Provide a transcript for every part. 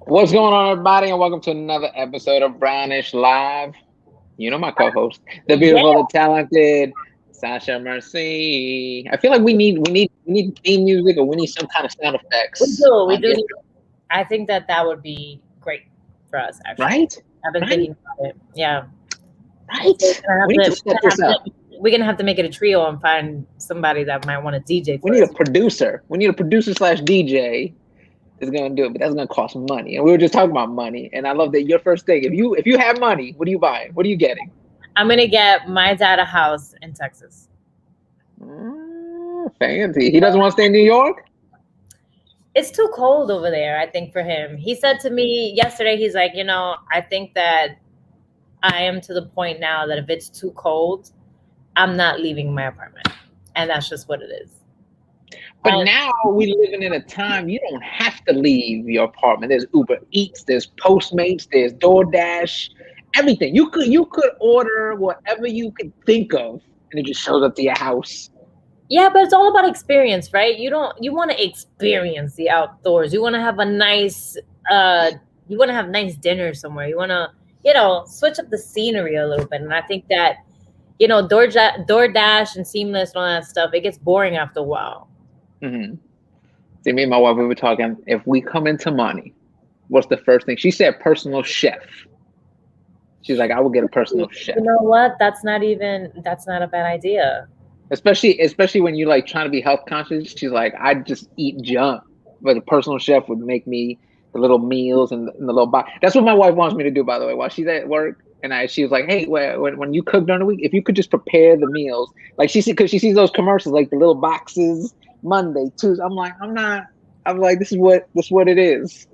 What's going on, everybody, and welcome to another episode of Brownish Live. You know my co-host, the Yeah, beautiful, the talented Sasha Merci. I feel like we need theme music, or we need some kind of sound we effects do. We on do the need. I think that would be great for us. Actually, right, I've been right, thinking about it. Yeah, so right. We need to set this up. we're gonna have to make it a trio and find somebody that might want to DJ We for need a us. producer. We need a producer slash DJ is going to do it, but that's going to cost money. And we were just talking about money, and I love that your first thing. If you have money, what are you buying? What are you getting? I'm gonna get my dad a house in Texas. Fancy. He doesn't want to stay in New York. It's too cold over there. I think for him, he said to me yesterday, he's like, I think that I am to the point now that if it's too cold, I'm not leaving my apartment, and that's just what it is. But And now we living in a time you don't have to leave your apartment. There's Uber Eats, there's Postmates, there's DoorDash, everything. You could order whatever you could think of, and it just shows up to your house. yeah, but it's all about experience, right? You want to experience the outdoors. You want to have a nice you want to have nice dinner somewhere. You want to, switch up the scenery a little bit. And I think that, DoorDash and Seamless and all that stuff, it gets boring after a while. Hmm. See, me and my wife, we were talking. If we come into money, what's the first thing? She said personal chef. She's like, I will get a personal chef. You know what? That's not a bad idea. Especially when you like trying to be health conscious. She's like, I just eat junk, but a personal chef would make me the little meals and the little box. That's what my wife wants me to do, by the way, while she's at work. And she was like, hey, when you cook during the week, if you could just prepare the meals, like because she sees those commercials, like the little boxes, Monday, Tuesday. I'm like, I'm not. I'm like, this is what it is.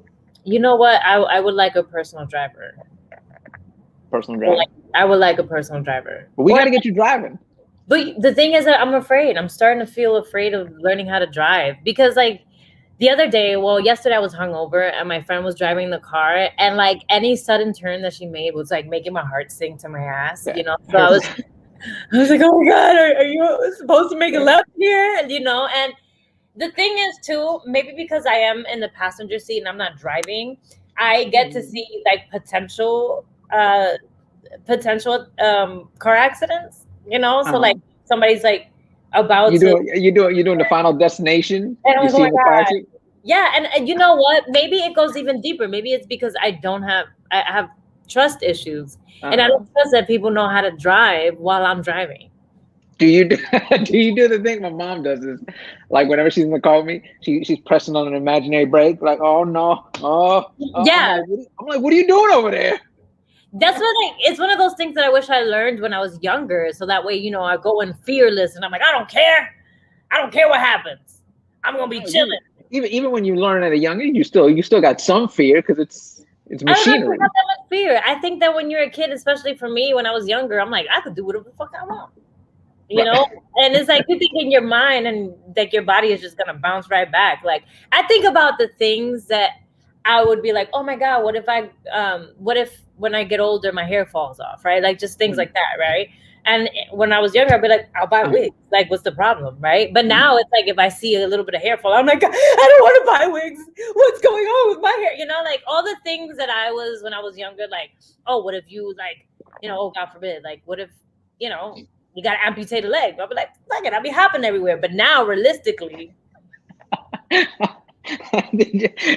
You know what? I would like a personal driver. Personal driver. I would like a personal driver. But we Or got to get you driving. But the thing is that I'm afraid. I'm starting to feel afraid of learning how to drive because, like, the other day, well, yesterday I was hungover and my friend was driving the car, and like any sudden turn that she made was like making my heart sink to my ass. So I was like, oh my god, are you supposed to make a left here? And the thing is too, maybe because I am in the passenger seat and I'm not driving, I get to see like potential car accidents. So like somebody's like about you doing the Final Destination. and I'm You like, oh my seen the car god. accident? Yeah, and you know what? Maybe it goes even deeper. Maybe it's because I have trust issues, and I Uh-huh. don't trust that people know how to drive while I'm driving. Do you do, do you do the thing my mom does is like whenever she's in the car with me, she's pressing on an imaginary brake, like, oh no, Yeah, I'm like, what are you doing over there? that's what it's one of those things that I wish I learned when I was younger, so that way I go in fearless, and I'm like, I don't care what happens, I'm gonna be No, chilling. even when you learn at a young age, you still got some fear because it's I don't have to machinery. have that much fear. I think that when you're a kid, especially for me, when I was younger, I'm like, I could do whatever the fuck I want. you Right. know and it's like you think in your mind and like your body is just gonna bounce right back. Like, I think about the things that I would be like, oh my god, what if when I get older my hair falls off, right? Like, just things like that, right? And when I was younger, I'd be like, I'll buy wigs, like, what's the problem, right? But now it's like, if I see a little bit of hair fall, I'm like, I don't want to buy wigs, what's going on with my hair? Like all the things that I was when I was younger, like, oh, what if you, like, oh god forbid, like, what if you got to amputate a leg? I'll be like, fuck it, I'll be hopping everywhere. But now, realistically,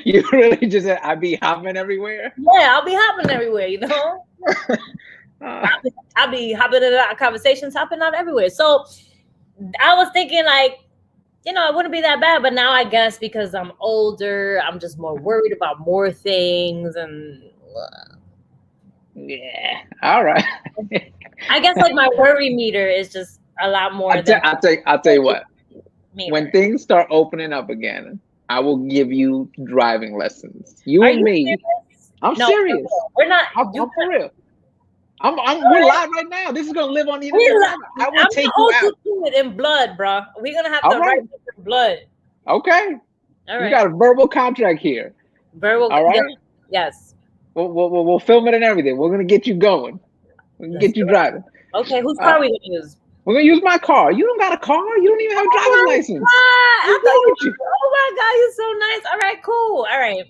You really just said I'd be hopping everywhere. yeah, I'll be hopping everywhere. Uh, I'll be hopping in our conversations, hopping out everywhere. So I was thinking, like, it wouldn't be that bad. But now I guess because I'm older, I'm just more worried about more things. And yeah, all right. I guess like my worry meter is just a lot more I'll tell you what. meter. When things start opening up again, I will give you driving lessons. You Are and you me. serious? I'm No, serious. we're not. I'm for real. We're live right now. This is gonna live on the internet. I will take you out. It in blood, bro. We're gonna have All to right. write it in blood. Okay. All You right. got a verbal contract here. Verbal. All right. Yes. We'll film it and everything. We're gonna get you going. We can get you driving. Okay. Whose car are we gonna use? We're gonna use my car. You don't got a car. You don't even have a driver's license. Oh What's wrong with you? my god, you're so nice. All right, cool. All right.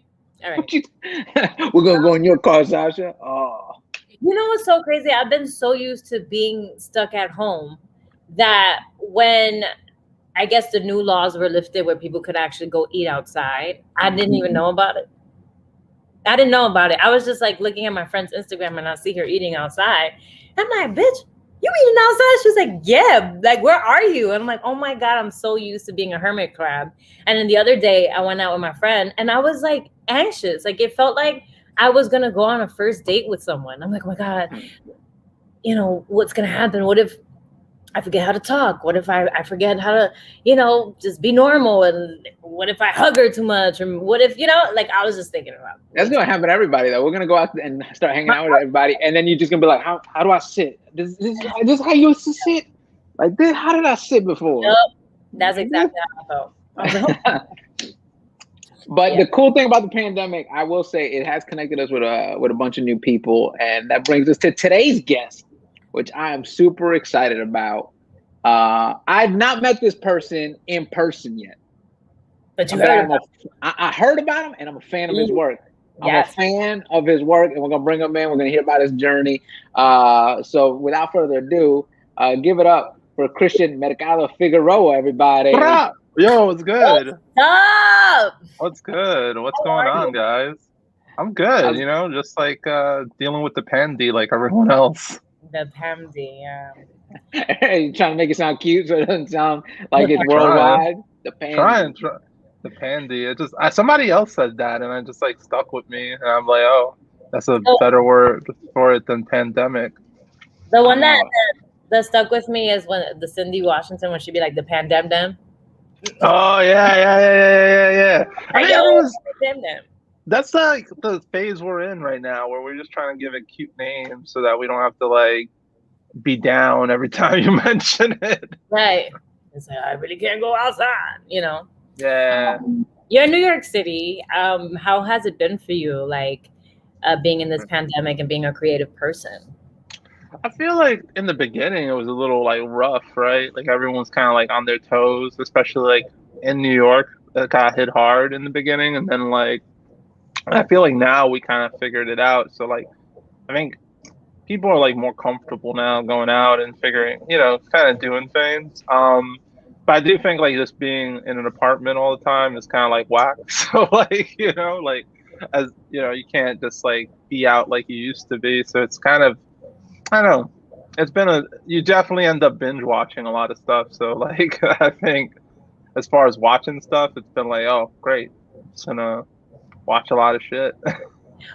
All right. We're gonna go in your car, Sasha. Oh, You know what's so crazy? I've been so used to being stuck at home that when I guess the new laws were lifted where people could actually go eat outside, I didn't even know about it. I didn't know about it. I was just like looking at my friend's Instagram and I see her eating outside. I'm like, bitch, you eating outside? She's like, yeah. Like, where are you? And I'm like, oh my God, I'm so used to being a hermit crab. And then the other day I went out with my friend and I was like anxious. Like it felt like I was going to go on a first date with someone. I'm like, oh my God, you know, what's going to happen? What if I forget how to talk? What if I forget how to, you know, just be normal? And what if I hug her too much? Or what if, you know, like I was just thinking about it. that's gonna happen to everybody though. We're gonna go out and start hanging out with everybody, and then you're just gonna be like, how do I sit? This how you used to sit? Like this? How did I sit before? Yep. That's exactly how I felt. I was like, oh. But the cool thing about the pandemic, I will say, it has connected us with a bunch of new people, and that brings us to today's guest, which I am super excited about. I've not met this person in person yet, But you heard about I heard about him, and I'm a fan of his work. Yes. I'm a fan of his work, and we're gonna bring him in. We're gonna hear about his journey. So without further ado, give it up for Kristian Mercado Figueroa, everybody. Yo, what's good? What's up? What's good? What's going on, guys? I'm good, you know, just like dealing with the pandy like everyone else. The pandy, yeah. You trying to make it sound cute so it doesn't sound like it's worldwide. The pandy. The pandy. It just somebody else said that, and it just like stuck with me, and I'm like, oh, that's a better word for it than pandemic. The one that stuck with me is when the Cindy Washington, when she'd be like the pandem. Oh yeah. I mean, that's like the phase we're in right now, where we're just trying to give it cute names so that we don't have to like be down every time you mention it. Right. It's like, I really can't go outside, you know. Yeah. You're in New York City. How has it been for you, like being in this pandemic and being a creative person? I feel like in the beginning it was a little like rough, right? Like everyone's kind of like on their toes, especially like in New York. It got hit hard in the beginning, and then like I feel like now we kind of figured it out. So like I think people are like more comfortable now going out and figuring, you know, kind of doing things. But I do think like just being in an apartment all the time is kind of like whack. So like, you know, like as you know, you can't just like be out like you used to be. So it's kind of, I don't know. It's been you definitely end up binge watching a lot of stuff. So like, I think as far as watching stuff, it's been like, oh, great. I'm just gonna watch a lot of shit.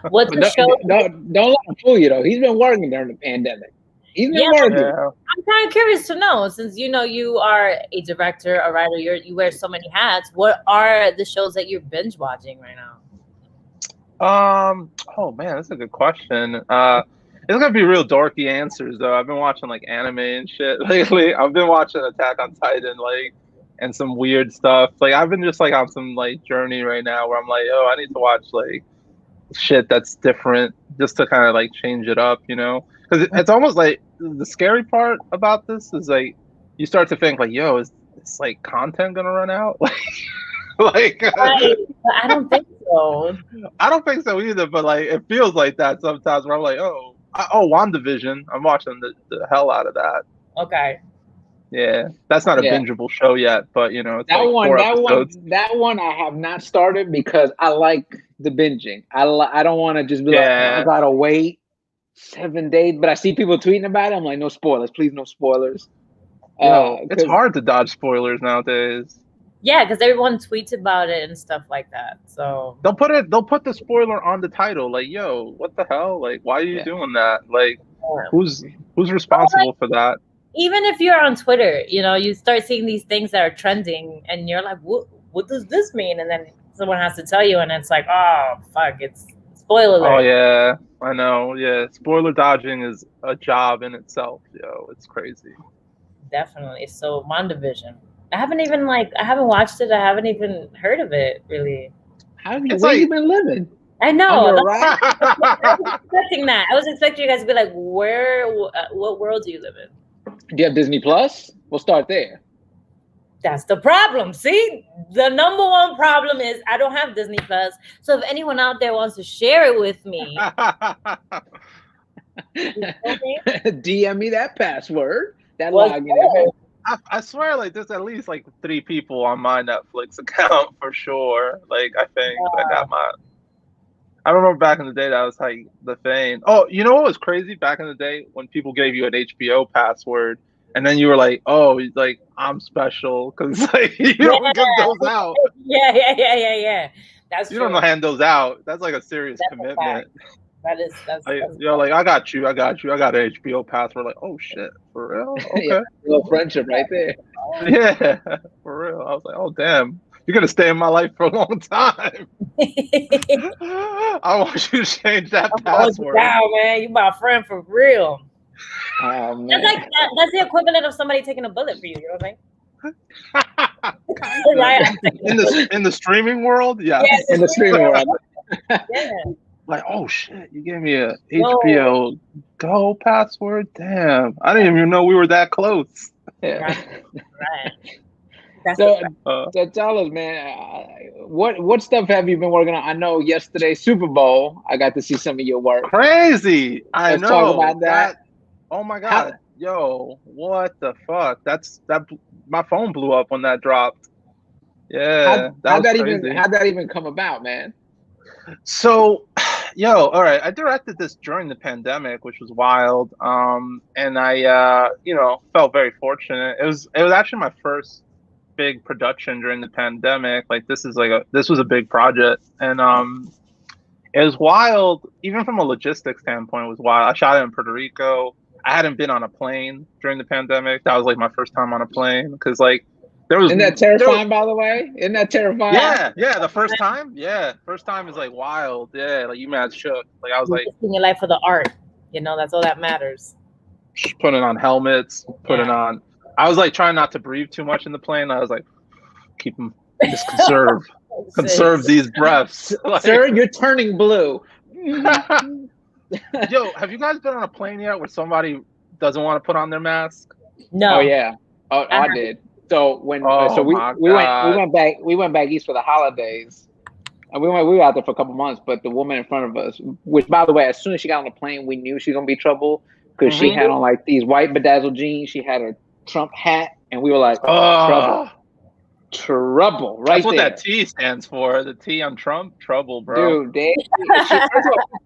What's the show? Don't let him fool you though. He's been working during the pandemic. He's been working. Yeah. I'm kind of curious to know, since you know you are a director, a writer, you wear so many hats. What are the shows that you're binge watching right now? Oh man, that's a good question. It's gonna be real dorky answers though. I've been watching like anime and shit lately. I've been watching Attack on Titan, like, and some weird stuff. Like I've been just like on some like journey right now where I'm like, oh, I need to watch like shit that's different just to kind of like change it up, you know? Because it's almost like the scary part about this is like you start to think like, yo, is like content gonna run out? Like, right. But I don't think so. I don't think so either. But like, it feels like that sometimes. Where I'm like, oh, WandaVision. I'm watching the hell out of that. Okay. Yeah, that's not a bingeable show yet, but you know, it's that like one. 4 That episodes. one I have not started because I like the binging. I don't want to just be like, I gotta wait 7 days. But I see people tweeting about it. I'm like, no spoilers, please, no spoilers. It's hard to dodge spoilers nowadays. Yeah, because everyone tweets about it and stuff like that. So they'll put the spoiler on the title, like, yo, what the hell? Like, why are you doing that? Like, who's responsible for that? Even if you're on Twitter, you know, you start seeing these things that are trending and you're like, what does this mean? And then someone has to tell you and it's like, oh fuck, it's spoiler alert. Oh yeah, I know. Yeah, spoiler dodging is a job in itself, yo. It's crazy. Definitely. So WandaVision. I haven't watched it. I haven't even heard of it, really. Where have you been living? I know. I was expecting that. I was expecting you guys to be like, what world do you live in? Do you have Disney Plus? We'll start there. That's the problem. See, the number one problem is I don't have Disney Plus. So if anyone out there wants to share it with me, DM me that password, that what's login. good? I swear, like there's at least like 3 people on my Netflix account for sure. Like I think I got my. I remember back in the day that was like the thing. Oh, you know what was crazy back in the day when people gave you an HBO password, and then you were like, "Oh, like I'm special," because like you don't give those out. Yeah. That's You true. don't hand those out. That's like a serious That's commitment. that's Like, you're like, I got you. I got an HBO password. Like, oh shit, for real? Okay. Yeah, real friendship right there. Yeah, for real. I was like, oh damn, you're gonna stay in my life for a long time. I want you to change that password. Wow, man, you my friend for real. Oh man, That's like that's the equivalent of somebody taking a bullet for you. You know what I mean? Right? In the streaming world, yeah. Yes, in the streaming world. yeah. Like, oh shit, you gave me a HBO Go password. Damn, I didn't even know we were that close. Yeah. Right. That's So tell us, man, what stuff have you been working on? I know yesterday Super Bowl, I got to see some of your work. Crazy. Let's talk about that. Oh my god, yo, what the fuck? My phone blew up when that dropped. Yeah, how'd that even come about, man? So, all right, I directed this during the pandemic, which was wild. And I felt very fortunate. It was actually my first big production during the pandemic. Like this was a big project, and it was wild. Even from a logistics standpoint, it was wild. I shot it in Puerto Rico. I hadn't been on a plane during the pandemic. That was like my first time on a plane because like there was. Isn't that terrifying, by the way? Isn't that terrifying? Yeah. The first time, first time is like wild. Yeah, like you mad shook. Like I was like, in your life for the art. You know, that's all that matters. Putting on helmets, putting on. I was like trying not to breathe too much in the plane. I was like, keep them, just conserve these breaths. Like, sir, you're turning blue. Yo, have you guys been on a plane yet where somebody doesn't want to put on their mask? No. Oh yeah. Oh, I did. So when we went back east for the holidays, and we were out there for a couple months. But the woman in front of us, which by the way, as soon as she got on the plane, we knew she was gonna be trouble because she had on like these white bedazzled jeans. She had a Trump hat, and we were like, trouble, right? That's what there. that T stands for. The T on Trump, trouble, bro. Dude, she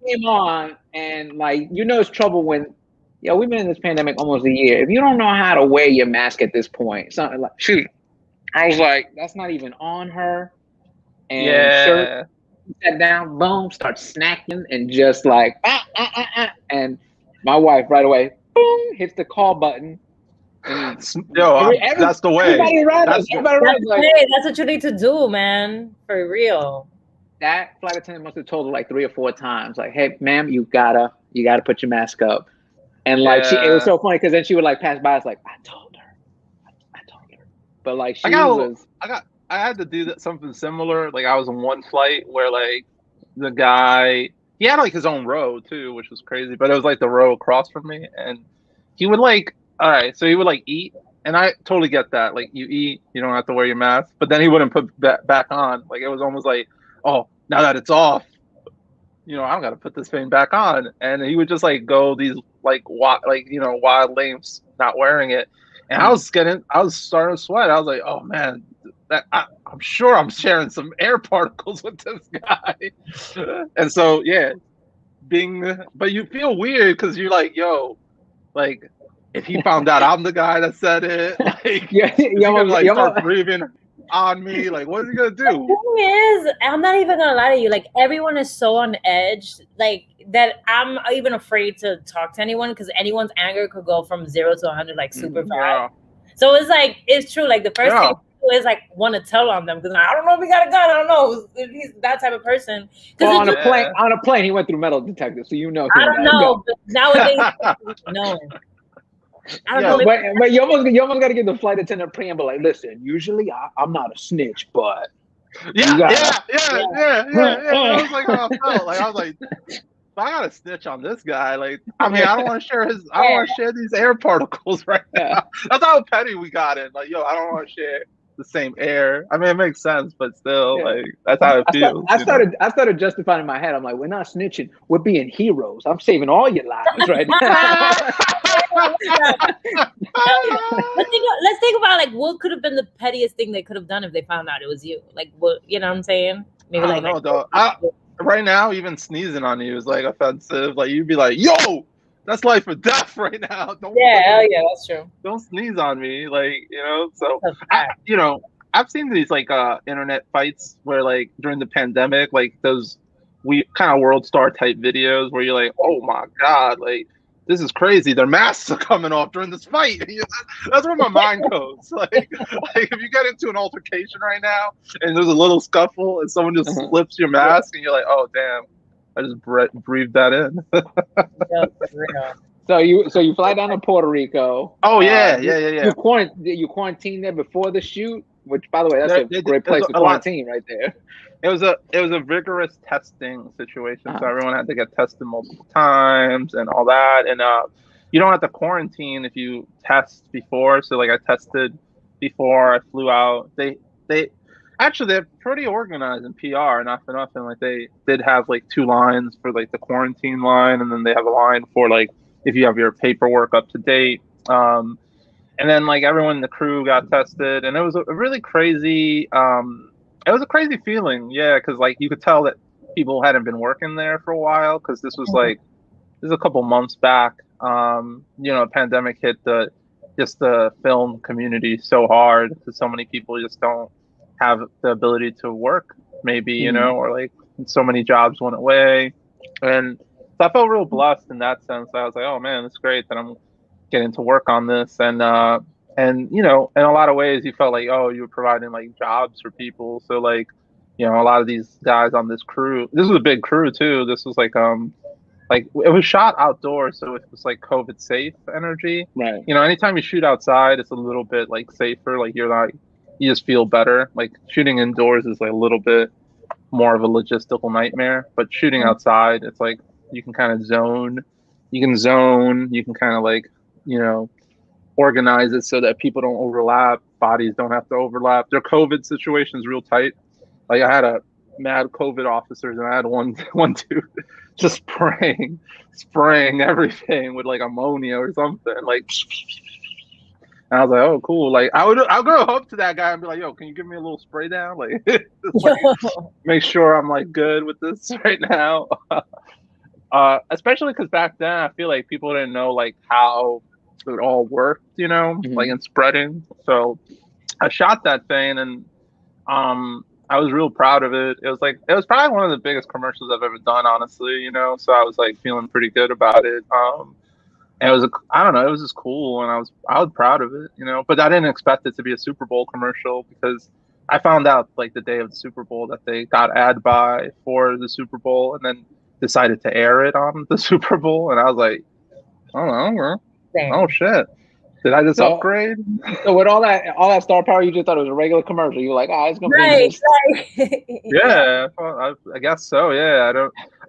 came on, and like it's trouble when. Yo, we've been in this pandemic almost a year. If you don't know how to wear your mask at this point, something like I was like, that's not even on her. And shirt sat down, boom, starts snacking and just like and my wife right away, boom, hits the call button. And that's the way. Everybody around us, that's what you need to do, man. For real. That flight attendant must have told her like 3 or 4 times, like, hey, ma'am, you gotta put your mask up. And like it was so funny because then she would like pass by us like I told her, but like I had to do something similar. Like I was on one flight where like the guy he had like his own row too, which was crazy. But it was like the row across from me, and he would like so he would like eat, and I totally get that. Like you eat, you don't have to wear your mask, but then he wouldn't put that back on. Like it was almost like, oh, now that it's off, I don't got to put this thing back on. And he would just like go these wild lengths not wearing it. And I was starting to sweat. I was like, oh man, I'm sure I'm sharing some air particles with this guy. And so, but you feel weird because you're like, yo, like if he found out I'm the guy that said it, like, start breathing on me, like what is he gonna do? The thing is, I'm not even gonna lie to you, like everyone is so on edge, like that I'm even afraid to talk to anyone because anyone's anger could go from 0 to 100 like super fast. So it's like it's true, like the first thing you do is like want to tell on them because I don't know if he got a gun, I don't know if he's that type of person. Well, on a plane he went through metal detectors, so I don't know, but nowadays no. I don't know, but you almost got to give the flight attendant preamble. Like, listen, usually I'm not a snitch, but yeah. I was like, how I felt. Like I was like, I got to snitch on this guy. Like, I mean, I don't want to share I don't want to share these air particles right now. That's how petty we got it. Like, yo, I don't want to share the same air. I mean, it makes sense, but still, Yeah. like that's how it feels. I started justifying in my head. I'm like, we're not snitching. We're being heroes. I'm saving all your lives right now. Let's think about like what could have been the pettiest thing they could have done if they found out it was you. Like what, you know what I'm saying? Maybe I don't know, though. Right now, even sneezing on you is like offensive. Like you'd be like, "Yo, that's life or death right now." Don't yeah, that's true. Don't sneeze on me, like So I've seen these like internet fights where like during the pandemic, like those kind of world star type videos where you're like, "Oh my god, like this is crazy. Their masks are coming off during this fight." That's where my mind goes. Like if you get into an altercation right now and there's a little scuffle and someone just slips your mask and you're like, "Oh damn, I just breathed that in." Yeah, for real. So you fly down to Puerto Rico. Oh yeah. You quarantined there before the shoot, which by the way, that's a great place to quarantine right there. It was a vigorous testing situation, so everyone had to get tested multiple times and all that. And you don't have to quarantine if you test before. So like I tested before I flew out. They actually they're pretty organized in PR, not for nothing. Like they did have like 2 lines for like the quarantine line, and then they have a line for like if you have your paperwork up to date. And then like everyone in the crew got tested, and it was a really crazy. It was a crazy feeling, yeah, because like you could tell that people hadn't been working there for a while, because this was a couple months back. Pandemic hit the film community so hard because so many people just don't have the ability to work, maybe, or like so many jobs went away, and so I felt real blessed in that sense. I was like, oh man, it's great that I'm getting to work on this, and in a lot of ways you felt like, oh, you were providing like jobs for people. So like, a lot of these guys on this crew, this was a big crew too. This was like it was shot outdoors, so it was like COVID safe energy. Right. Anytime you shoot outside, it's a little bit like safer. Like you just feel better. Like shooting indoors is like a little bit more of a logistical nightmare, but shooting outside, it's like you can kind of zone. You can kind of like, organize it so that people don't overlap, bodies don't have to overlap. Their COVID situation is real tight. Like I had a mad COVID officers, and I had one dude just spraying everything with like ammonia or something. Like, and I was like, oh cool. Like I'll go up to that guy and be like, yo, can you give me a little spray down? Like, make sure I'm like good with this right now. Especially because back then I feel like people didn't know like how it all worked, like in spreading. So I shot that thing, and I was real proud of it. It was probably one of the biggest commercials I've ever done, honestly, so I was like feeling pretty good about it. And it was I don't know, it was just cool, and I was proud of it, but I didn't expect it to be a Super Bowl commercial, because I found out like the day of the Super Bowl that they got ad buy for the Super Bowl, and then decided to air it on the Super Bowl, and I was like, I don't know. Oh shit! Did I just upgrade? So with all that star power, you just thought it was a regular commercial. You were like, it's gonna be right. Yeah, I guess so. Yeah,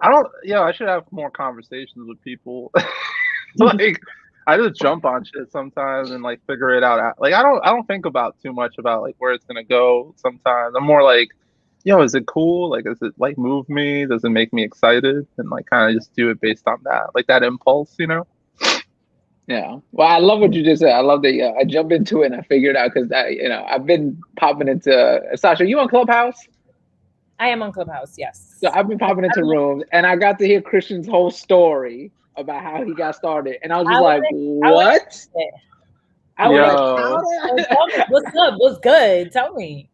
I don't. Yeah, I should have more conversations with people. Like, I just jump on shit sometimes and like figure it out. Like, I don't think about too much about like where it's gonna go. Sometimes I'm more like, is it cool? Like, does it like move me? Does it make me excited? And like kind of just do it based on that, like that impulse, Yeah. Well, I love what you just said. I love that I jumped into it and I figured out, because I've been popping into Sasha. Are you on Clubhouse? I am on Clubhouse, yes. So I've been popping into rooms, and I got to hear Kristian's whole story about how he got started, and I was just what? What's up? What's good? Tell me.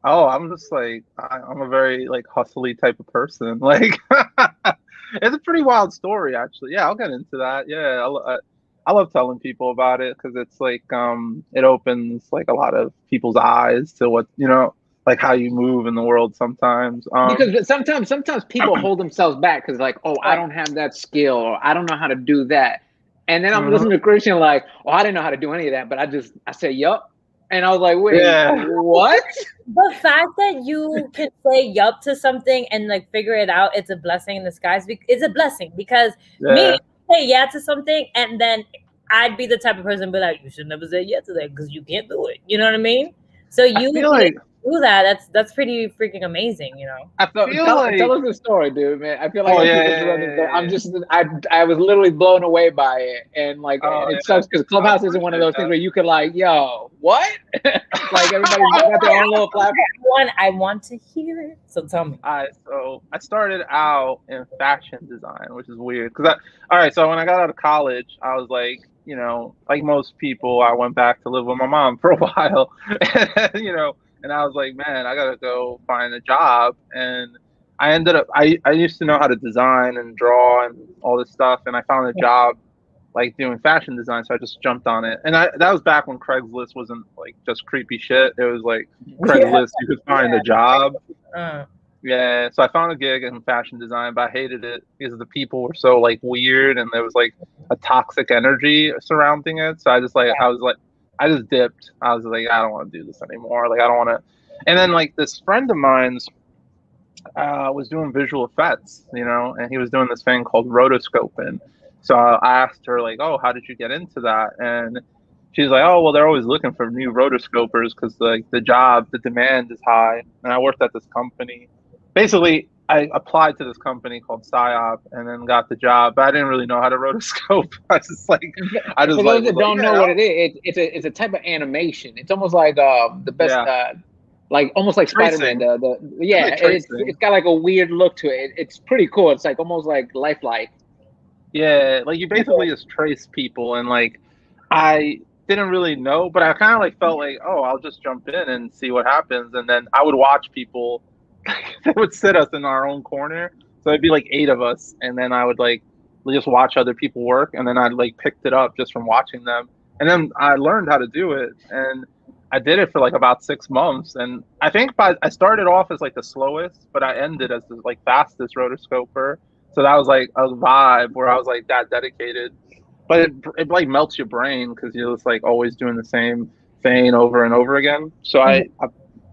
Oh, I'm just like, I'm a very like hustly type of person. Like, it's a pretty wild story, actually. Yeah, I'll get into that. Yeah, I love telling people about it, because it's like it opens like a lot of people's eyes to what like how you move in the world sometimes. Because sometimes people hold themselves back because like, I don't have that skill, or I don't know how to do that. And then I'm listening to Kristian like, I didn't know how to do any of that, but I said yup. And I was like, wait, what? The fact that you can say yup to something and like figure it out, it's a blessing in disguise. It's a blessing, because me say yeah to something, and then I'd be the type of person be like, you should never say yeah to that because you can't do it. You know what I mean? So you feel like do that. That's pretty freaking amazing, you know. I feel tell like us the story, dude, man. I feel like oh I yeah, keep interrupting, but I'm just I was literally blown away by it, and like, and it yeah. sucks because I Clubhouse isn't one of appreciate those things that. where you could like, yo, what? Like everybody's got their own little platform. I want to hear it. So tell me. So I started out in fashion design, which is weird because all right. So when I got out of college, I was like, you know, like most people, I went back to live with my mom for a while, you know, and I was like, man, I gotta go find a job, and I ended up I used to know how to design and draw and all this stuff, and I found a job like doing fashion design, so I just jumped on it. And that was back when Craigslist wasn't like just creepy shit. It was like Craigslist, you could find a job. Yeah, so I found a gig in fashion design, but I hated it because the people were so like weird and there was like a toxic energy surrounding it. So I just like I just dipped. I was like, I don't want to do this anymore. Like I don't want to. And then like this friend of mine's was doing visual effects, you know, and he was doing this thing called rotoscoping. So I asked her like, oh, how did you get into that? And she's like, oh, well, they're always looking for new rotoscopers because like the demand is high. And I worked at this company. Basically, I applied to this company called PsyOp and then got the job, but I didn't really know how to rotoscope. I just like, For those that don't know what it is, it's a type of animation. It's almost like the best, like almost like Spider-Man. It's got like a weird look to it. It's pretty cool. It's like almost like lifelike. Yeah, like you basically just trace people, and like I didn't really know, but I kind of like felt like, oh, I'll just jump in and see what happens, and then I would watch people. They would sit us in our own corner, so it'd be like 8 of us, and then I would like just watch other people work, and then I'd like picked it up just from watching them, and then I learned how to do it, and I did it for like about 6 months, and I think I started off as like the slowest, but I ended as the like fastest rotoscoper. So that was like a vibe where I was like that dedicated, but it like melts your brain because you're just like always doing the same thing over and over again. So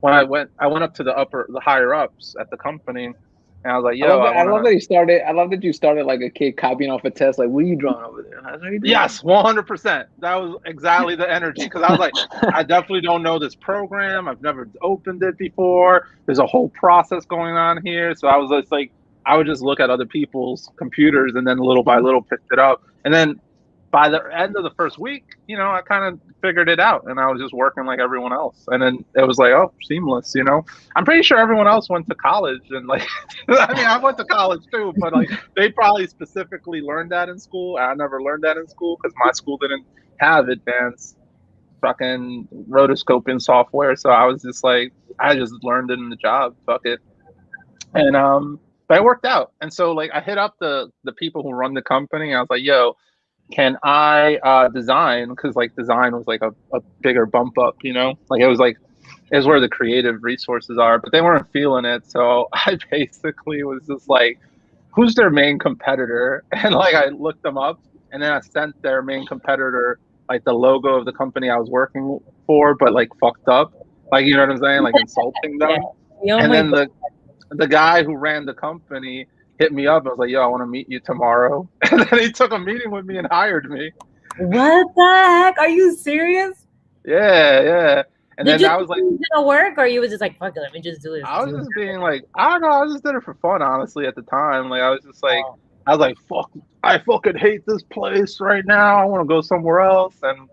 when I went up to the higher ups at the company, and I was like, yo, I love that you started. I love that you started like a kid copying off a test. Like, what are you drawing over there? Yes, 100%. That was exactly the energy because I was like, I definitely don't know this program. I've never opened it before. There's a whole process going on here. So I was just like, I would just look at other people's computers and then little by little picked it up. And then by the end of the first week, you know, I kind of figured it out and I was just working like everyone else. And then it was like, oh, seamless, you know. I'm pretty sure everyone else went to college and like, I mean, I went to college too, but like they probably specifically learned that in school. I never learned that in school because my school didn't have advanced fucking rotoscoping software. So I was just like, I just learned it in the job. Fuck it. And but it worked out. And so like I hit up the people who run the company. I was like, yo, can I design? Because like design was like a bigger bump up, you know, like it was where the creative resources are, but they weren't feeling it. So I basically was just like, who's their main competitor? And like I looked them up and then I sent their main competitor like the logo of the company I was working for, but like fucked up. Like, you know what I'm saying? Like insulting them. Yeah. And then the guy who ran the company hit me up. I was like, yo, I want to meet you tomorrow. And then he took a meeting with me and hired me. What the heck? Are you serious? Yeah. And then I was like, gonna work, or you was just like, fuck it, let me just do this. I was just being like, I don't know, I just did it for fun, honestly, at the time. Like I was just like, I was like, fuck, I fucking hate this place right now. I want to go somewhere else. And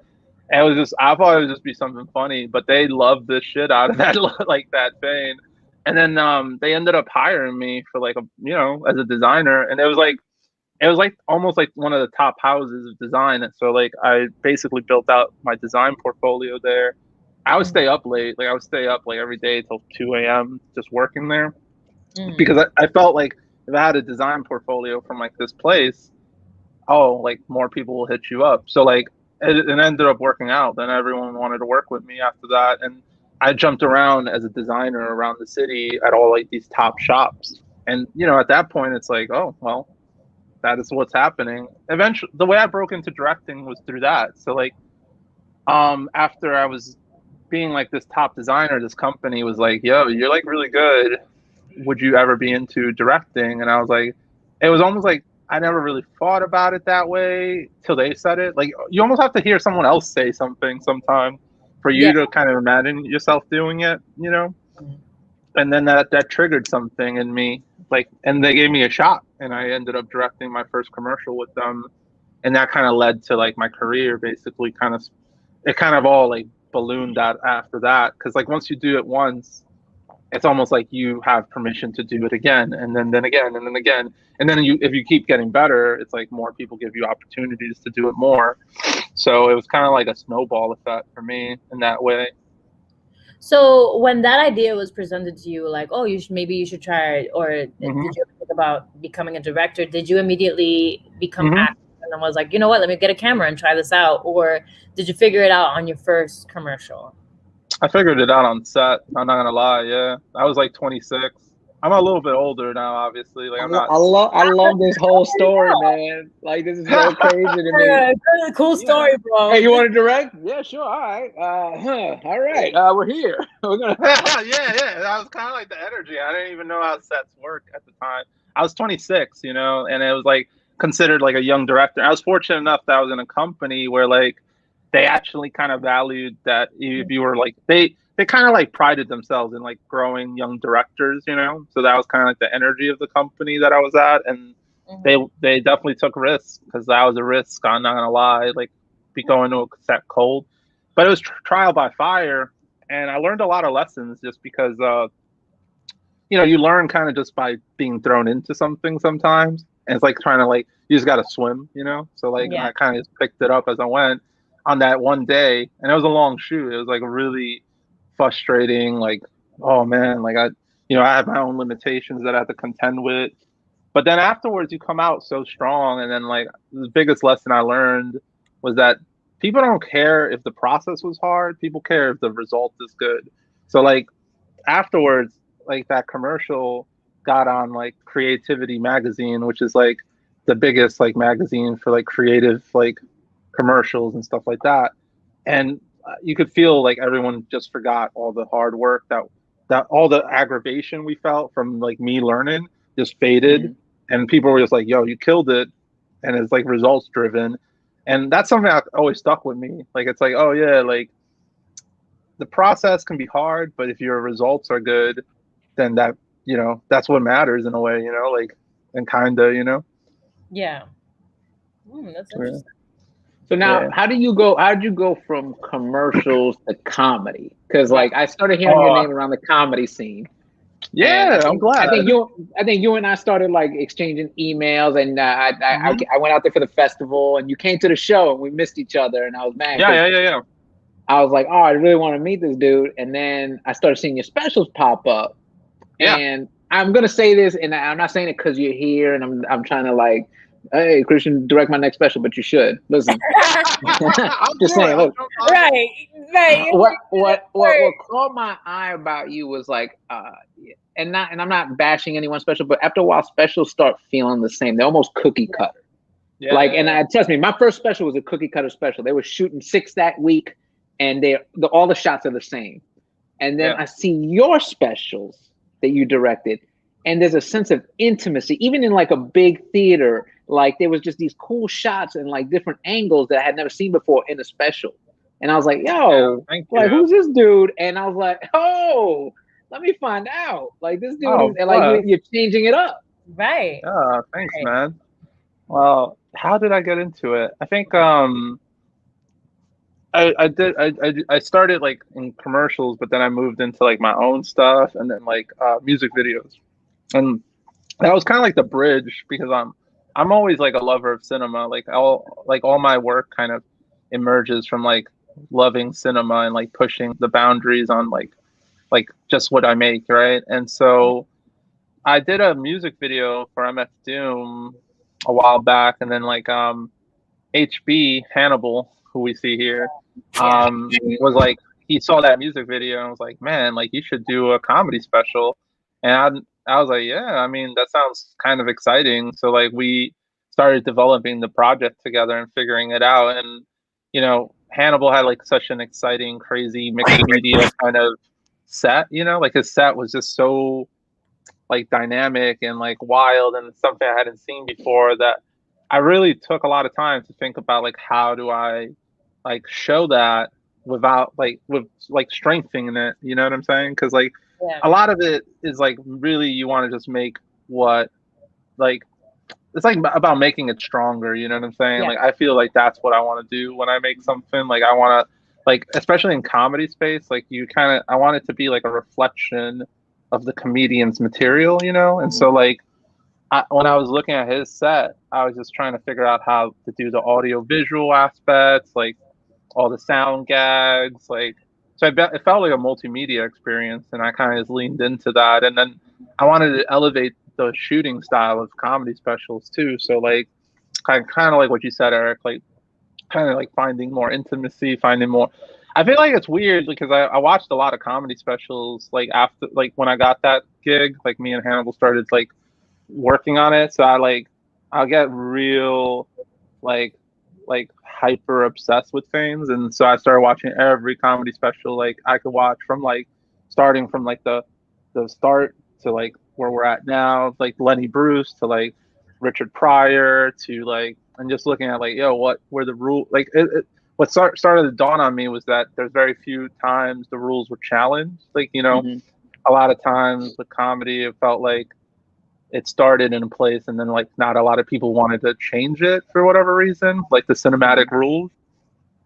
it was just, I thought it would just be something funny, but they loved the shit out of that, like that thing. And then they ended up hiring me for like you know, as a designer, and it was like almost like one of the top houses of design. And so like I basically built out my design portfolio there. I would stay up late, like I would stay up like every day till 2 a.m. just working there because I felt like if I had a design portfolio from like this place, oh, like more people will hit you up. So like it ended up working out. Then everyone wanted to work with me after that, and I jumped around as a designer around the city at all like these top shops. And you know, at that point, it's like, oh well, that is what's happening. Eventually, the way I broke into directing was through that. So like, after I was being like this top designer, this company was like, yo, you're like really good. Would you ever be into directing? And I was like, it was almost like I never really thought about it that way till they said it. Like you almost have to hear someone else say something sometimes for you to kind of imagine yourself doing it, you know? And then that triggered something in me, like, and they gave me a shot, and I ended up directing my first commercial with them, and that kind of led to like my career basically it kind of all like ballooned out after that, because like once you do it once, it's almost like you have permission to do it again, and then again, and then again, and then if you keep getting better, it's like more people give you opportunities to do it more. So it was kind of like a snowball effect for me in that way. So when that idea was presented to you, like, oh, maybe you should try it, or did you think about becoming a director? Did you immediately become active and was like, you know what, let me get a camera and try this out? Or did you figure it out on your first commercial? I figured it out on set. I'm not gonna lie. Yeah, I was like 26. I'm a little bit older now, obviously. Like I'm not. I love this whole story, man. Like this is so crazy to me. Cool story, bro. Hey, you want to direct? Yeah, sure. All right. All right. We're here. We're gonna. yeah. That was kind of like the energy. I didn't even know how sets work at the time. I was 26, you know, and it was like considered like a young director. I was fortunate enough that I was in a company where like they actually kind of valued that if you were like they kind of like prided themselves in like growing young directors, you know. So that was kind of like the energy of the company that I was at, and they definitely took risks, because that was a risk. I'm not gonna lie, like be going to a set cold, but it was trial by fire, and I learned a lot of lessons just because you know, you learn kind of just by being thrown into something sometimes, and it's like trying to like you just gotta swim, you know. So like I kind of just picked it up as I went on that one day, and it was a long shoot. It was like really frustrating, like, oh man, like I have my own limitations that I have to contend with, but then afterwards you come out so strong. And then like the biggest lesson I learned was that people don't care if the process was hard, people care if the result is good. So like afterwards, like that commercial got on like Creativity magazine, which is like the biggest like magazine for like creative like commercials and stuff like that. And you could feel like everyone just forgot all the hard work, that all the aggravation we felt from like me learning just faded, and people were just like, yo, you killed it. And it's like results driven, and that's something that always stuck with me. Like it's like, oh yeah, like the process can be hard, but if your results are good, then that, you know, that's what matters in a way, you know, like, and kind of, you know. That's interesting. So now, how did you go from commercials to comedy? Because like I started hearing your name around the comedy scene. Yeah, I'm glad. I think you and I started like exchanging emails, and I went out there for the festival, and you came to the show, and we missed each other, and I was mad. Yeah. I was like, oh, I really want to meet this dude, and then I started seeing your specials pop up. Yeah. And I'm gonna say this, and I'm not saying it because you're here, and I'm trying to like, hey, Kristian, direct my next special, but you should listen. Just saying, look. Right. What caught my eye about you was like, and I'm not bashing anyone special, but after a while, specials start feeling the same. They're almost cookie cutter. Yeah, like, and trust me, my first special was a cookie cutter special. They were shooting 6 that week, and all the shots are the same. And then I see your specials that you directed, and there's a sense of intimacy, even in like a big theater. Like there was just these cool shots and like different angles that I had never seen before in a special. And I was like, yo, like who's this dude? And I was like, oh, let me find out. Like this dude is like you're changing it up. Right. Oh, thanks, man. Well, how did I get into it? I think I started like in commercials, but then I moved into like my own stuff, and then like music videos. And that was kind of like the bridge, because I'm always like a lover of cinema. Like all my work kind of emerges from like loving cinema and like pushing the boundaries on like just what I make, right? And so I did a music video for MF Doom a while back, and then like HB Hannibal, who we see here, was like, he saw that music video and was like, man, like you should do a comedy special. And I was like, yeah, I mean, that sounds kind of exciting. So like we started developing the project together and figuring it out. And, you know, Hannibal had like such an exciting, crazy mixed media kind of set, you know, like his set was just so like dynamic and like wild and something I hadn't seen before, that I really took a lot of time to think about like, how do I like show that without like with like strengthening it. You know what I'm saying? Because like Yeah. a lot of it is like really you want to just make what like it's like about making it stronger. You know what I'm saying? Yeah. Like I feel like that's what I want to do when I make something. Like I want to like especially in comedy space, like you kind of I want it to be like a reflection of the comedian's material. You know, and so like when I was looking at his set, I was just trying to figure out how to do the audio visual aspects, like all the sound gags, like so it felt like a multimedia experience, and I kind of just leaned into that, and then I wanted to elevate the shooting style of comedy specials too. So like kind of like what you said, Eric, like kind of like finding more intimacy, finding more. I feel like it's weird because I watched a lot of comedy specials like after like when I got that gig, like me and Hannibal started like working on it. So I'll get real like hyper obsessed with things, and so I started watching every comedy special like I could watch from like starting from like the start to like where we're at now, like Lenny Bruce to like Richard Pryor to like and just looking at like yo what were the rules like what started to dawn on me was that there's very few times the rules were challenged. Like you know, a lot of times with comedy it felt like it started in a place and then like not a lot of people wanted to change it for whatever reason, like the cinematic rules.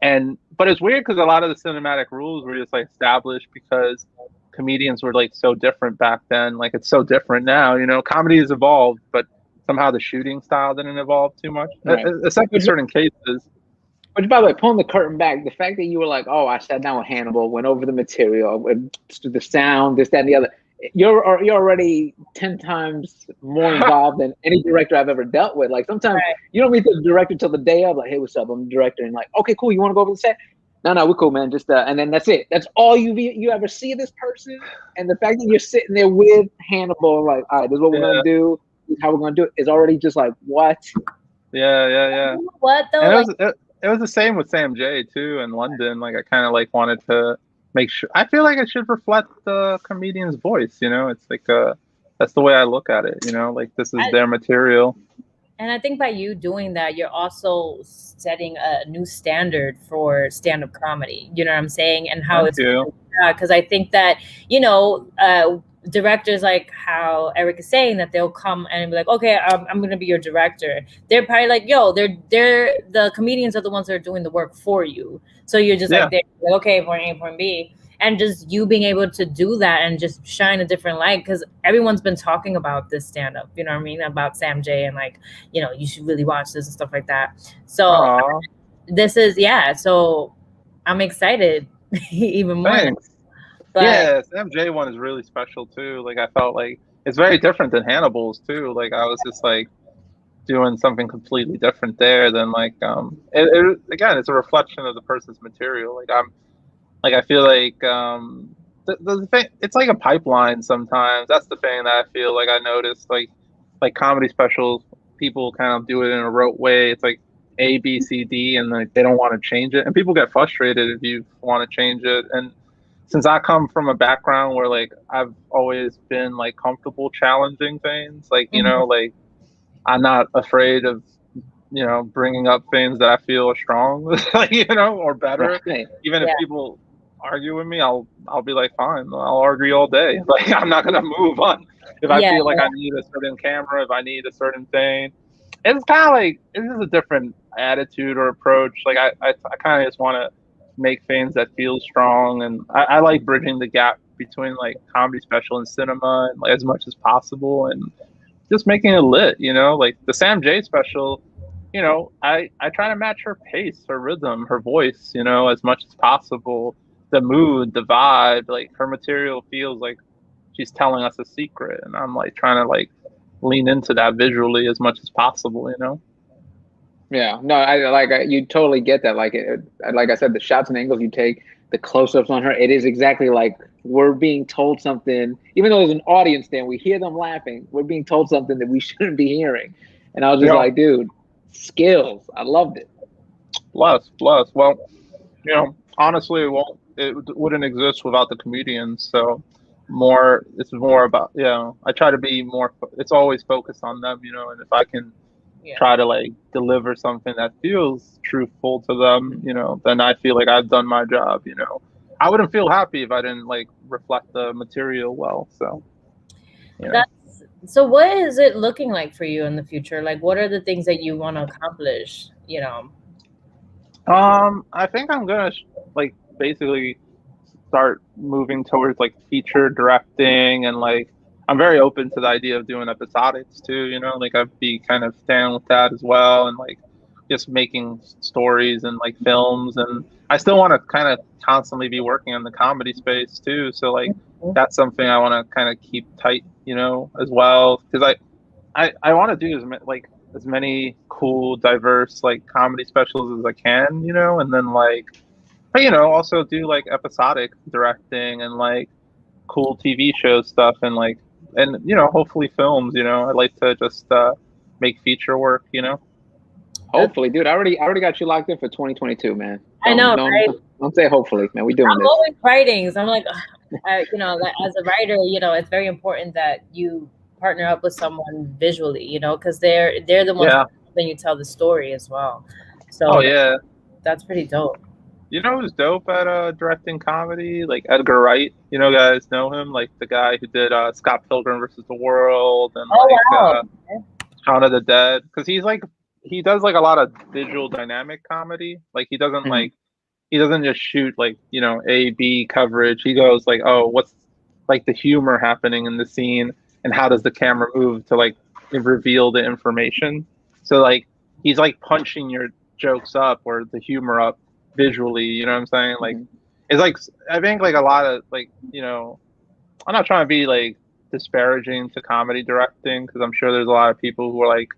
And but it's weird because a lot of the cinematic rules were just like established because comedians were like so different back then. Like it's so different now, you know, comedy has evolved, but somehow the shooting style didn't evolve too much, Right. except in certain cases. But by the way, pulling the curtain back, the fact that you were like, "Oh, I sat down with Hannibal, went over the material, the sound, this, that, and the other," you're already 10 times more involved than any director I've ever dealt with. Like sometimes you don't meet the director till the day of, like, "Hey, what's up? I'm the director," and like, "Okay, cool. You want to go over the set?" No, we're cool, man. Just and then that's it. That's all you ever see of this person. And the fact that you're sitting there with Hannibal, like, "All right, this is what we're gonna do. This is how we're gonna do it," is already just like, what? Yeah. What though? And it was the same with Sam J too in London. Like I kind of like wanted to make sure. I feel like it should reflect the comedian's voice. You know, it's like that's the way I look at it. You know, like this is their material. And I think by you doing that, you're also setting a new standard for stand-up comedy. You know what I'm saying? And how Thank you. because I think that you know. Directors like how Eric is saying that they'll come and be like, okay, I'm gonna be your director. They're probably like, yo, they're the comedians are the ones that are doing the work for you. So you're just like, okay, point A, point B, and just you being able to do that and just shine a different light because everyone's been talking about this stand up. You know what I mean? About Sam J and like, you know, you should really watch this and stuff like that. So this is So I'm excited even more. Thanks. But, yeah, Sam J one is really special too. Like I felt like it's very different than Hannibal's too. Like I was just like doing something completely different there than like again it's a reflection of the person's material. I feel like the thing it's like a pipeline sometimes. That's the thing that I feel like I noticed like comedy specials people kind of do it in a rote way. It's like A, B, C, D, and like they don't want to change it, and people get frustrated if you want to change it. And since I come from a background where like I've always been like comfortable challenging things, like you know, like I'm not afraid of bringing up things that I feel are strong, like you know, or better. Right. Even if people argue with me, I'll be like, fine, I'll argue all day. Like I'm not gonna move on if I feel like I need a certain camera, if I need a certain thing. It's kind of like this is a different attitude or approach. Like I kind of just want to make things that feel strong, and I like bridging the gap between like comedy special and cinema and like, as much as possible, and just making it lit, you know. Like the Sam J special, you know, I try to match her pace, her rhythm, her voice, you know, as much as possible, the mood, the vibe. Like her material feels like she's telling us a secret, and I'm like trying to like lean into that visually as much as possible, you know. Yeah, no, you totally get that. Like I said, the shots and angles you take, the close-ups on her, it is exactly like we're being told something. Even though there's an audience there, we hear them laughing. We're being told something that we shouldn't be hearing. And I was just like, dude, skills. I loved it. Plus. Well, you know, honestly, it wouldn't exist without the comedians. So it's more about, I try to be more. It's always focused on them, you know. And if I can try to like deliver something that feels truthful to them, then I feel like I've done my job. I wouldn't feel happy if I didn't like reflect the material well. So, So what is it looking like for you in the future? Like, what are the things that you want to accomplish? I think I'm gonna like basically start moving towards like feature directing, and like I'm very open to the idea of doing episodics too, like I'd be kind of down with that as well, and like just making stories and like films. And I still want to kind of constantly be working in the comedy space too, so like that's something I want to kind of keep tight, as well, because I want to do as many cool, diverse like comedy specials as I can, and then like, but also do like episodic directing and like cool TV show stuff, and like, and hopefully films. I'd like to just make feature work. Hopefully, dude. I already got you locked in for 2022, man. I know, right? Don't say hopefully, man. We doing I'm this. always writing, so I'm like, as a writer, it's very important that you partner up with someone visually, because they're the ones when you tell the story as well. So that's pretty dope. Who's dope at directing comedy? Like Edgar Wright. Guys know him, like the guy who did Scott Pilgrim versus the World and Shaun of the Dead. Because he does like a lot of visual dynamic comedy. Like he doesn't he doesn't just shoot like A/B coverage. He goes like, oh, what's like the humor happening in the scene, and how does the camera move to like reveal the information. So like he's like punching your jokes up or the humor up visually, you know what I'm saying? Like it's like, I think like a lot of like, I'm not trying to be like disparaging to comedy directing, because I'm sure there's a lot of people who are like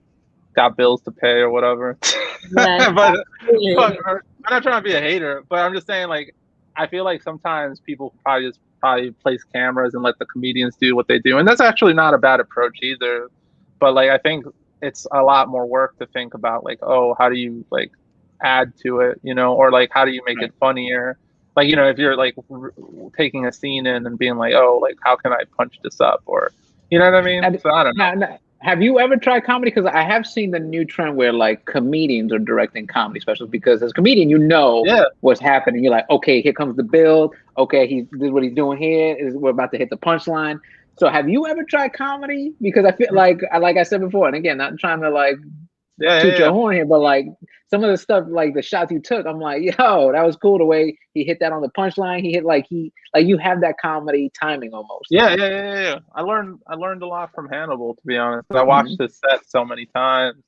got bills to pay or whatever. Yeah, but I'm not trying to be a hater, but I'm just saying like I feel like sometimes people probably place cameras and let the comedians do what they do, and that's actually not a bad approach either. But like I think it's a lot more work to think about like, oh, how do you like add to it, or like how do you make it funnier? Like, if you're like taking a scene in and being like, oh, like how can I punch this up, or you know what I mean? So I don't know. Have you ever tried comedy? Because I have seen the new trend where like comedians are directing comedy specials, because as a comedian, what's happening. You're like, okay, here comes the build. Okay, this is what he's doing here. We're about to hit the punchline. So have you ever tried comedy? Because I feel like I said before, and again, not trying to like toot your horn here, but like some of the stuff, like the shots you took, I'm like, yo, that was cool. The way he hit that on the punchline, he hit like you have that comedy timing almost. Yeah. I learned a lot from Hannibal, to be honest. I watched his set so many times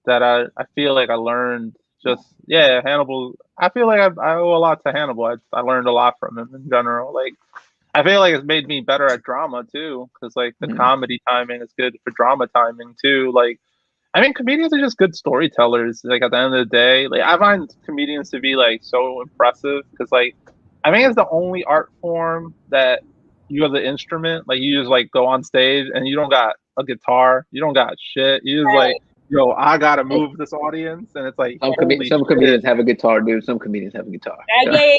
that I feel like I learned Hannibal. I feel like I owe a lot to Hannibal. I learned a lot from him in general. Like I feel like it's made me better at drama too, because like the comedy timing is good for drama timing too. Like, I mean, comedians are just good storytellers. Like at the end of the day, like I find comedians to be like so impressive, because like I think it's the only art form that you have the instrument. Like you just like go on stage and you don't got a guitar, you don't got shit. You just like, yo, I gotta move this audience, and it's like some comedians have a guitar, dude. Some comedians have a guitar. Yeah.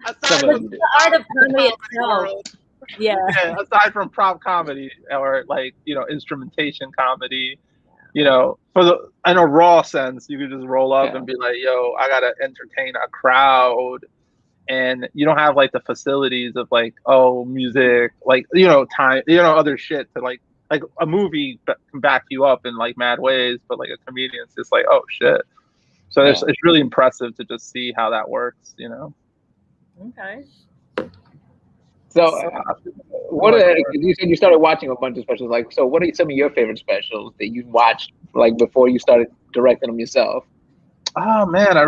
Aside from the art of comedy itself. Yeah, aside from prop comedy or like instrumentation comedy, in a raw sense, you could just roll up and be like, yo, I gotta entertain a crowd, and you don't have like the facilities of like, oh, music, like time, other shit to like a movie can back you up in like mad ways, but like a comedian's just like, oh shit. So it's really impressive to just see how that works. Okay. So, you said you started watching a bunch of specials. Like, so what are some of your favorite specials that you watched like before you started directing them yourself? Oh man, I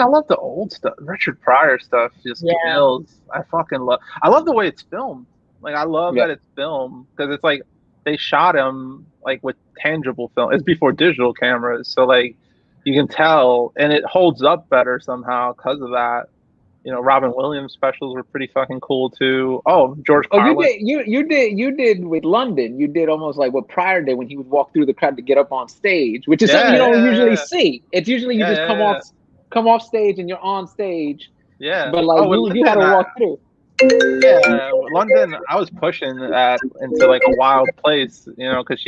love the old stuff. Richard Pryor stuff just kills. I love the way it's filmed. Like, I love that it's filmed, because it's like they shot him like with tangible film. It's before digital cameras, so like you can tell, and it holds up better somehow because of that. Robin Williams specials were pretty fucking cool too. Oh, George Carlin. You did with London. You did almost like what Pryor did when he would walk through the crowd to get up on stage, which is something you don't usually see. It's usually you just come off stage and you're on stage. Yeah. But like you had to walk through. Yeah, London. I was pushing that into like a wild place, because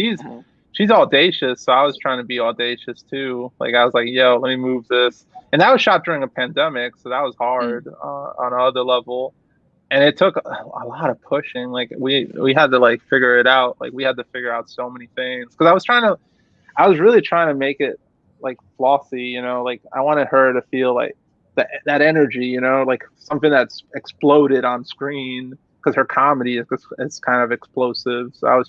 she's audacious, so I was trying to be audacious too. Like I was like, yo, let me move this. And that was shot during a pandemic, so that was hard on another level. And it took a lot of pushing. Like we had to like figure it out. Like we had to figure out so many things because I was really trying to make it like flossy, you know, like I wanted her to feel like that energy, you know, like something that's exploded on screen because her comedy is kind of explosive. So I was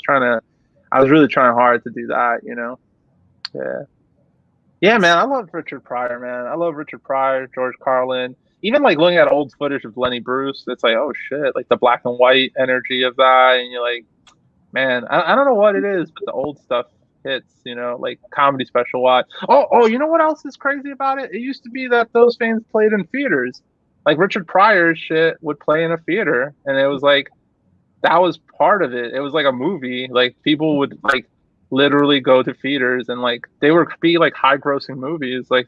really trying hard to do that, you know. Yeah. Yeah, man, I love Richard Pryor, man. I love Richard Pryor, George Carlin. Even like looking at old footage of Lenny Bruce, it's like, oh shit, like the black and white energy of that, and you're like, man, I don't know what it is, but the old stuff hits, you know, like Comedy Special Watch. Oh, you know what else is crazy about it? It used to be that those fans played in theaters. Like Richard Pryor's shit would play in a theater, and it was like that was part of it. It was like a movie. Like people would like literally go to theaters and like they would be like high grossing movies. Like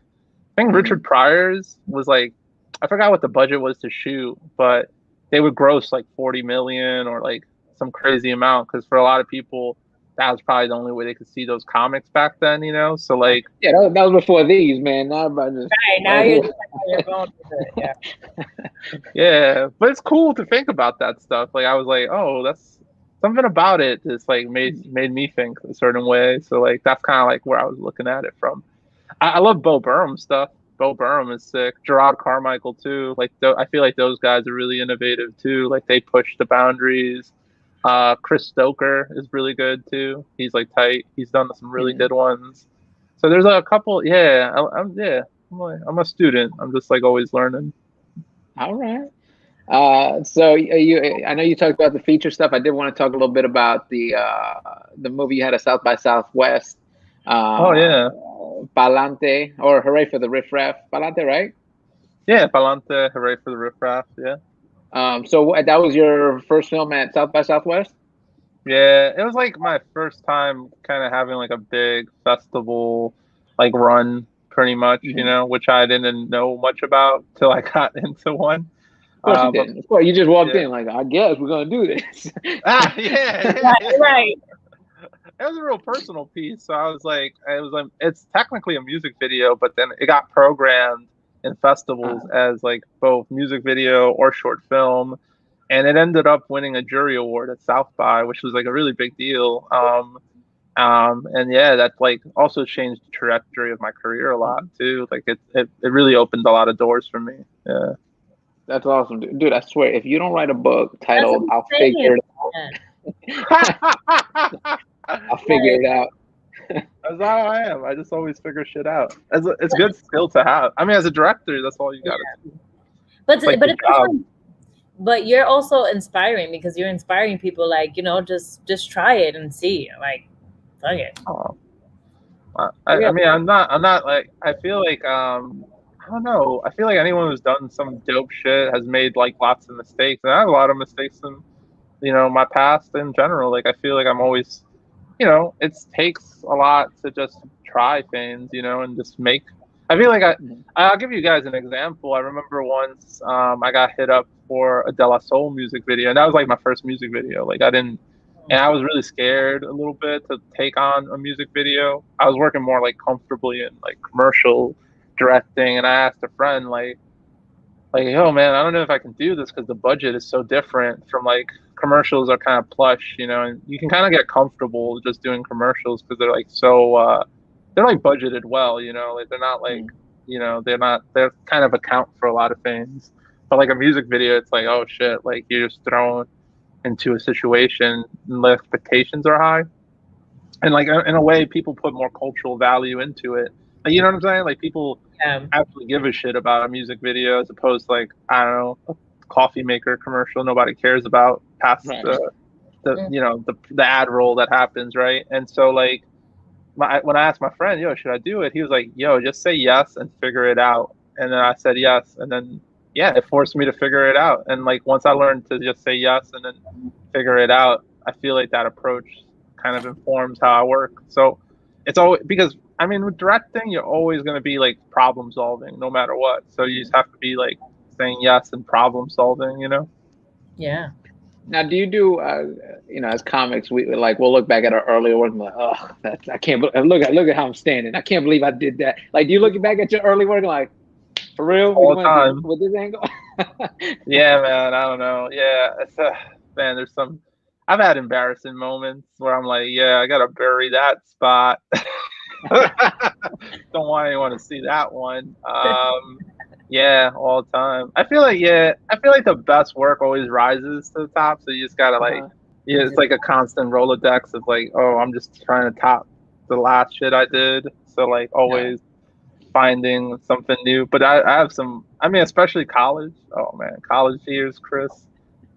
I think Richard Pryor's was like I forgot what the budget was to shoot, but they would gross like 40 million or like some crazy amount because for a lot of people that was probably the only way they could see those comics back then, you know. So like yeah, that was before these, man. Now about just right now you're just like on your phone with it. Yeah. yeah, but it's cool to think about that stuff. Like I was like, oh, that's something about it just like made me think a certain way. So like that's kind of like where I was looking at it from. I love Bo Burnham stuff. Bo Burnham is sick. Gerard Carmichael too. Like I feel like those guys are really innovative too. Like they push the boundaries. Chris Stoker is really good too. He's like tight. He's done some really good ones. So there's a couple. Yeah, I'm a student. I'm just like always learning. All right. So I know you talked about the feature stuff. I did want to talk a little bit about the movie you had at South by Southwest. Oh yeah. Palante or Hooray for the Riff Raff. Palante, right? Yeah, Palante, Hooray for the Riff Raff. Yeah. So that was your first film at South by Southwest? Yeah, it was like my first time kind of having like a big festival like run pretty much, you know, which I didn't know much about till I got into one. Of course you didn't. Of course, you just walked in like, I guess we're gonna do this. Yeah. Right. It was a real personal piece, so I was like, it's technically a music video, but then it got programmed in festivals as like both music video or short film, and it ended up winning a jury award at South by, which was like a really big deal. And yeah, that like also changed the trajectory of my career a lot too. Like it really opened a lot of dours for me. Yeah, that's awesome, dude. I swear, if you don't write a book titled "I'll Figure It Out," I'll figure it out. That's how I am. I just always figure shit out. It's a good skill to have. I mean, as a director, that's all you got to do. But it's also, but you're also inspiring because you're inspiring people. Like, you know, just try it and see. Like, fuck it. Oh. I mean, I'm not like. I feel like I don't know. I feel like anyone who's done some dope shit has made like lots of mistakes, and I have a lot of mistakes in, you know, my past in general. Like I feel like I'm always, you know, it takes a lot to just try things, you know, and just make. I feel like I'll give you guys an example. I remember once I got hit up for a De La Soul music video, and that was like my first music video. Like and I was really scared a little bit to take on a music video. I was working more like comfortably in like commercial directing, and I asked a friend like, yo, man, I don't know if I can do this because the budget is so different from like commercials are kind of plush, you know, and you can kind of get comfortable just doing commercials because they're like so they're like budgeted well, you know, like they're not like, you know, they're kind of account for a lot of things. But like a music video, it's like, oh shit, like you're just thrown into a situation and the expectations are high. And like in a way, people put more cultural value into it. Like, you know what I'm saying? Like people actually give a shit about a music video as opposed to like, I don't know, a coffee maker commercial nobody cares about past the you know, the ad roll that happens, right? And so like when I asked my friend, yo, should I do it? He was like, yo, just say yes and figure it out. And then I said yes, and then yeah, it forced me to figure it out. And like once I learned to just say yes and then figure it out, I feel like that approach kind of informs how I work. So it's always, because I mean with directing, you're always going to be like problem solving no matter what. So you just have to be like saying yes and problem solving, you know? Yeah. Now, do you do, as comics, we'll look back at our earlier work and be like, oh, I can't look at how I'm standing. I can't believe I did that. Like, do you look back at your early work and like, for real, all you the want to do time. with this angle? Yeah, man. I don't know. Yeah, man. There's some. I've had embarrassing moments where I'm like, yeah, I gotta bury that spot. Don't want anyone to see that one. Yeah, all the time. I feel like the best work always rises to the top. So you just gotta like, Uh-huh. yeah, it's like a constant Rolodex of like, oh, I'm just trying to top the last shit I did. So like Yeah. always finding something new. But I have some. I mean, especially college. Oh man, college years, Chris.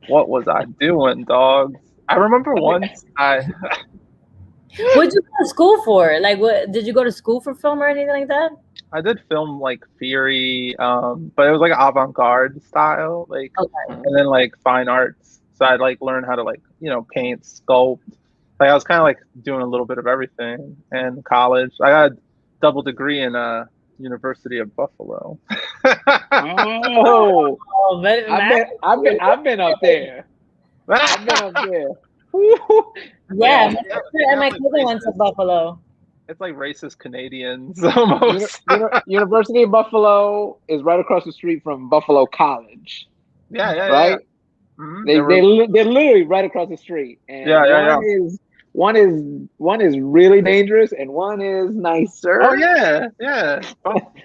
What was I doing, dogs? I remember once What'd you go to school for? Like, what did you go to school for film or anything like that? I did film like theory, but it was like avant-garde style, like, Okay. and then like fine arts. So I like learned how to like paint, sculpt. Like I was kind of like doing a little bit of everything in college. I got a double degree in University of Buffalo. Oh, Oh, but I've been up there. I've been up there. yeah, Yeah. my sister and my cousin went to Buffalo. It's like racist Canadians almost. University of Buffalo is right across the street from Buffalo College, Yeah. right? Mm-hmm. They're literally right across the street, and Yeah. one is really dangerous, and one is nicer. Oh yeah.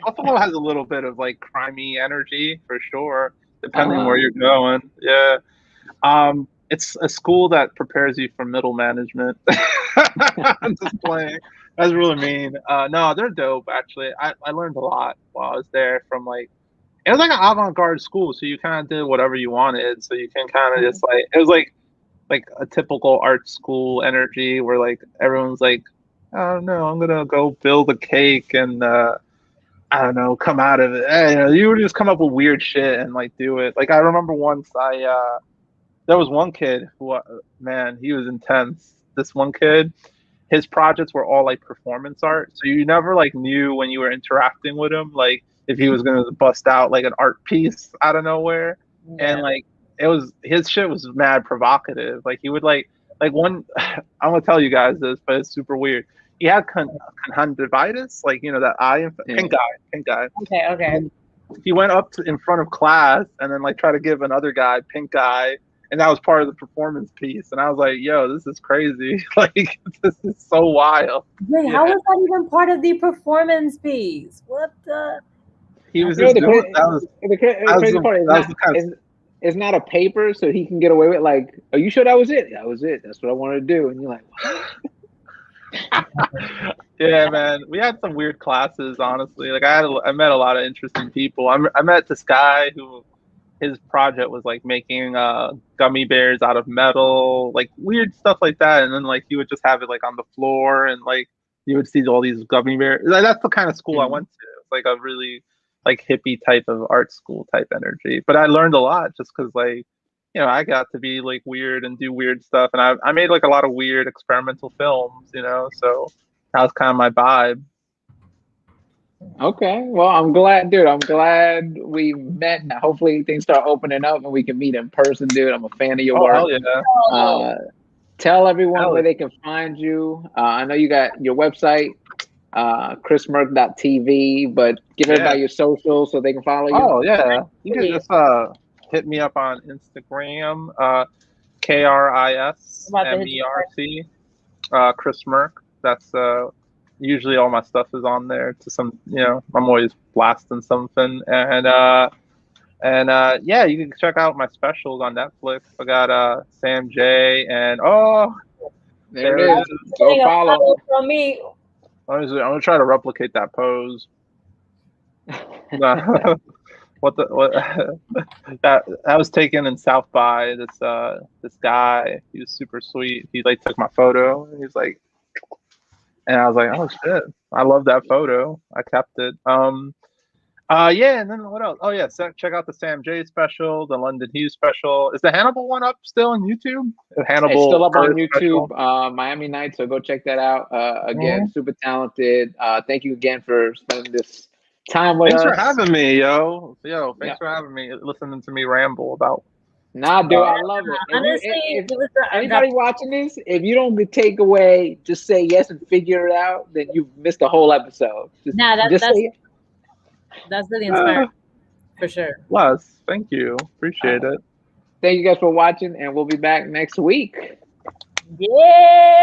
Buffalo has a little bit of like crimey energy for sure, depending where you're going. Yeah. It's a school that prepares you for middle management. I'm just playing. That's really mean. No, they're dope actually. I learned a lot while I was there from like it was like an avant-garde school, so you kind of did whatever you wanted. So you can kind of just like it was like a typical art school energy where like everyone's like, oh no, I'm gonna go build a cake and I don't know, come out of it. You would just come up with weird shit and like do it. Like I remember once there was one kid who man, he was intense. This one kid, his projects were all like performance art, so you never like knew when you were interacting with him, like if he was gonna bust out like an art piece out of nowhere, and like it was his shit was mad provocative. Like he would like one. I'm gonna tell you guys this, but it's super weird. He had conjunctivitis, like that eye, pink guy. Okay. And he went up in front of class and then like try to give another guy pink eye, and that was part of the performance piece. And I was like, yo, this is crazy. Like, this is so wild. Wait, how was that even part of the performance piece? What the? He was just doing the crazy part is it's not a paper, so he can get away with like, are you sure that was it? That was it. That's what I wanted to do. And you're like, what? Yeah, man. We had some weird classes, honestly. Like I met a lot of interesting people. I met this guy who his project was like making gummy bears out of metal, like weird stuff like that. And then like he would just have it like on the floor, and like you would see all these gummy bears. Like, that's the kind of school I went to. It's like a really like hippie type of art school type energy. But I learned a lot just because like I got to be like weird and do weird stuff, and I made like a lot of weird experimental films. So that was kind of my vibe. Okay, well, I'm glad, dude. I'm glad we met. Now, hopefully, things start opening up and we can meet in person, dude. I'm a fan of your work. Hell yeah. Tell everyone where they can find you. I know you got your website, chrismerc.tv, but give everybody your socials so they can follow you. Oh yeah, you can just hit me up on Instagram, KRISMERC, Chris Merc. That's usually all my stuff is on there. To some, I'm always blasting something, and yeah, you can check out my specials on Netflix. I got Sam J, and there it is. Go follow from me. I'm gonna try to replicate that pose. What that was taken in South by this guy. He was super sweet. He like took my photo. And he's like, and I was like, oh shit, I love that photo. I kept it. Yeah, and then what else? Oh yeah, check out the Sam J special, the London Hughes special. Is the Hannibal one up still on YouTube? Hannibal it's still up on YouTube. Miami Nights, so go check that out. Again, super talented. Thank you again for spending this time with us. Thanks for having me, yo. Thanks for having me. Listening to me ramble about Nah, dude, I love it. Honestly, If anybody watching this, if you don't take away, just say yes and figure it out, then you've missed the whole episode. That's really inspiring, for sure. Les, thank you. Appreciate it. Thank you guys for watching, and we'll be back next week. Yeah.